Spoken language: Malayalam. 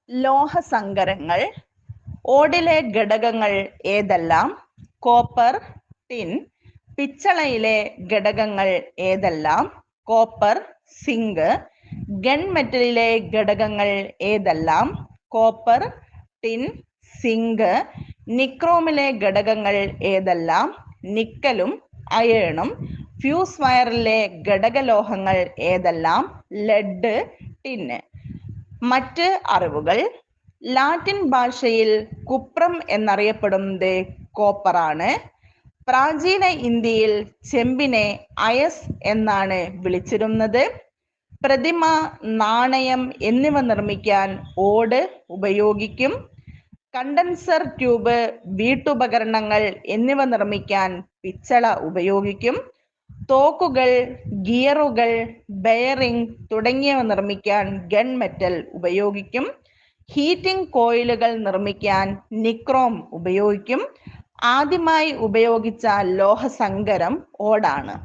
ലോഹസങ്കരങ്ങൾ. ഓടിലെ ഘടകങ്ങൾ ഏതെല്ലാം? Copper, tin. പിച്ചളയിലെ ഘടകങ്ങൾ ഏതെല്ലാം? Copper, zinc. ഗൺമെറ്റലിലെ ഘടകങ്ങൾ ഏതെല്ലാം? Copper, tin, zinc. നിക്രോമിലെ ഘടകങ്ങൾ ഏതെല്ലാം? നിക്കലും അയേണും. ഫ്യൂസ് വയറിലെ ഘടകലോഹങ്ങൾ ഏതെല്ലാം? Lead, tin. മറ്റ് അറിവുകൾ. ലാറ്റിൻ ഭാഷയിൽ കുപ്രം എന്നറിയപ്പെടുന്നത് കോപ്പറാണ്. പ്രാചീന ഇന്ത്യയിൽ ചെമ്പിനെ അയസ് എന്നാണ് വിളിച്ചിരുന്നത്. പ്രതിമ, നാണയം എന്നിവ നിർമ്മിക്കാൻ ഓട് ഉപയോഗിക്കും. കണ്ടൻസർ ട്യൂബ്, വീട്ടുപകരണങ്ങൾ എന്നിവ നിർമ്മിക്കാൻ പിച്ചള ഉപയോഗിക്കും. തോക്കുകൾ, ഗിയറുകൾ, ബെയറിംഗ് തുടങ്ങിയവ നിർമ്മിക്കാൻ ഗൺമെറ്റൽ ഉപയോഗിക്കും. ഹീറ്റിംഗ് കോയിലുകൾ നിർമ്മിക്കാൻ നിക്രോം ഉപയോഗിക്കും. ആദ്യമായി ഉപയോഗിച്ച ലോഹസങ്കരം ഓടാണ്.